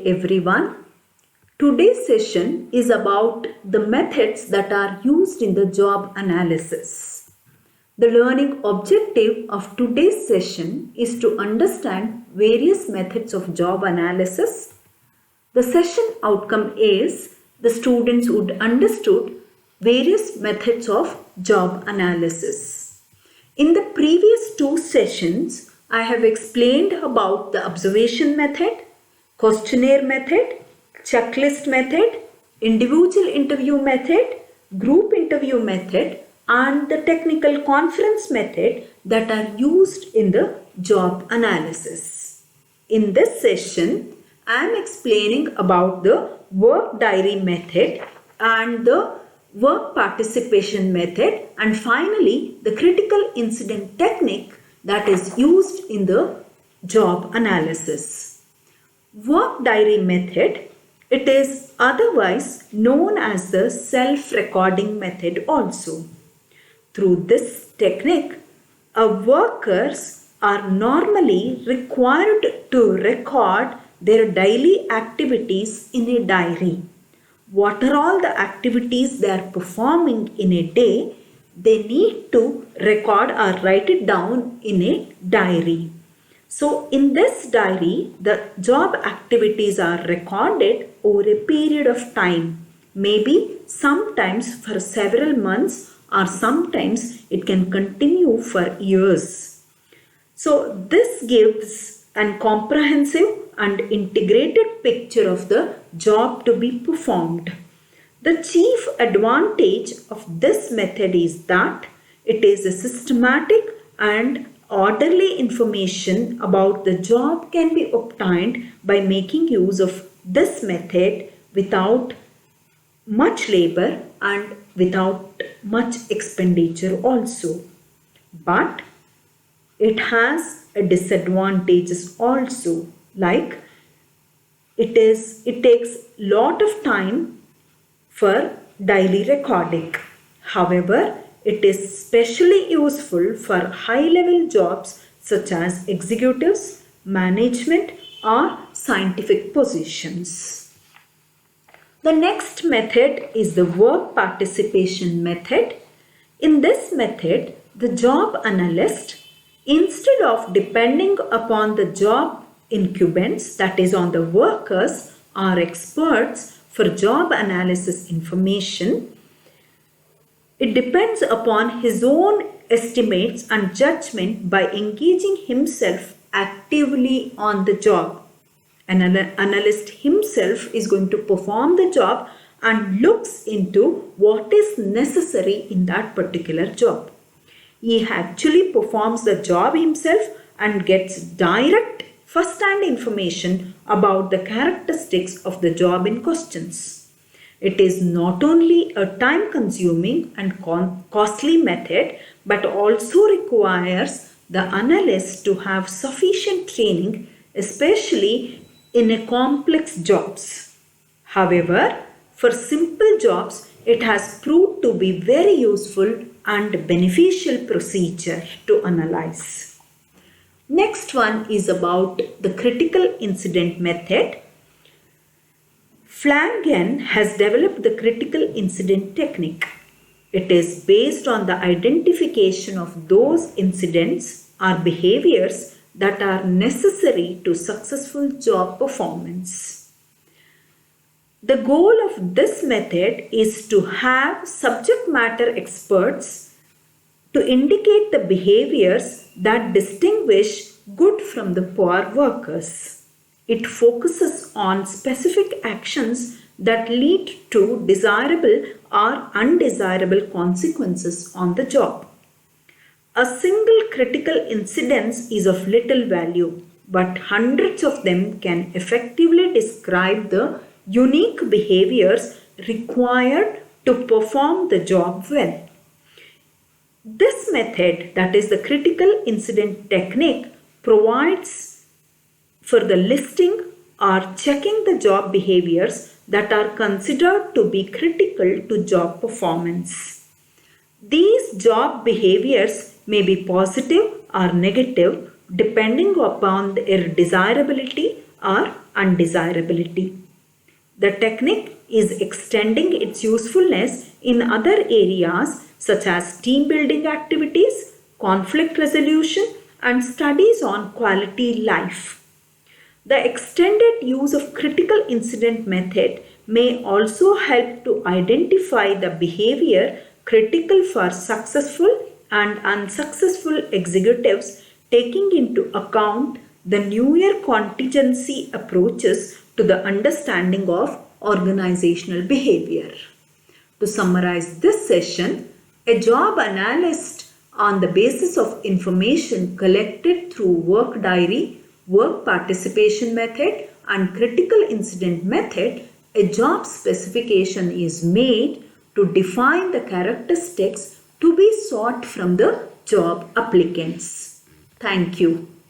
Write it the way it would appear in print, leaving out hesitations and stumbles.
day everyone. Today's session is about the methods that are used in the job analysis. The learning objective of today's session is to understand various methods of job analysis. The session outcome is the students would understood various methods of job analysis. In the previous two sessions, I have explained about the observation method, questionnaire method, checklist method, individual interview method, group interview method, and the technical conference method that are used in the job analysis. In this session, I am explaining about the work diary method and the work participation method, and finally the critical incident technique that is used in the job analysis. Work diary method, it is otherwise known as the self-recording method also. Through this technique, workers are normally required to record their daily activities in a diary. What are all the activities they are performing in a day, they need to record or write it down in a diary. So in this diary, the job activities are recorded over a period of time, maybe sometimes for several months or sometimes it can continue for years. So this gives a comprehensive and integrated picture of the job to be performed. The chief advantage of this method is that it is a systematic and orderly information about the job can be obtained by making use of this method without much labor and without much expenditure also. But it has a disadvantages also, like it takes lot of time for daily recording. However, it is especially useful for high-level jobs such as executives, management, or scientific positions. The next method is the work participation method. In this method, the job analyst, instead of depending upon the job incumbents, that is on the workers or experts for job analysis information, it depends upon his own estimates and judgment by engaging himself actively on the job. An analyst himself is going to perform the job and looks into what is necessary in that particular job. He actually performs the job himself and gets direct first-hand information about the characteristics of the job in questions. It is not only a time-consuming and costly method, but also requires the analyst to have sufficient training, especially in a complex jobs. However, for simple jobs, it has proved to be very useful and beneficial procedure to analyze. Next one is about the critical incident method. Flanagan has developed the critical incident technique. It is based on the identification of those incidents or behaviors that are necessary to successful job performance. The goal of this method is to have subject matter experts to indicate the behaviors that distinguish good from the poor workers. It focuses on specific actions that lead to desirable or undesirable consequences on the job. A single critical incident is of little value, but hundreds of them can effectively describe the unique behaviors required to perform the job well. This method, that is the critical incident technique, provides for the listing or checking the job behaviors that are considered to be critical to job performance. These job behaviors may be positive or negative depending upon their desirability or and desirability. The technique is extending its usefulness in other areas such as team building activities, conflict resolution, and studies on quality life. The extended use of critical incident method may also help to identify the behavior critical for successful and unsuccessful executives, taking into account the newer contingency approaches to the understanding of organizational behavior. To summarize this session, a job analyst on the basis of information collected through work diary, work participation method and critical incident method, a job specification is made to define the characteristics to be sought from the job applicants. Thank you.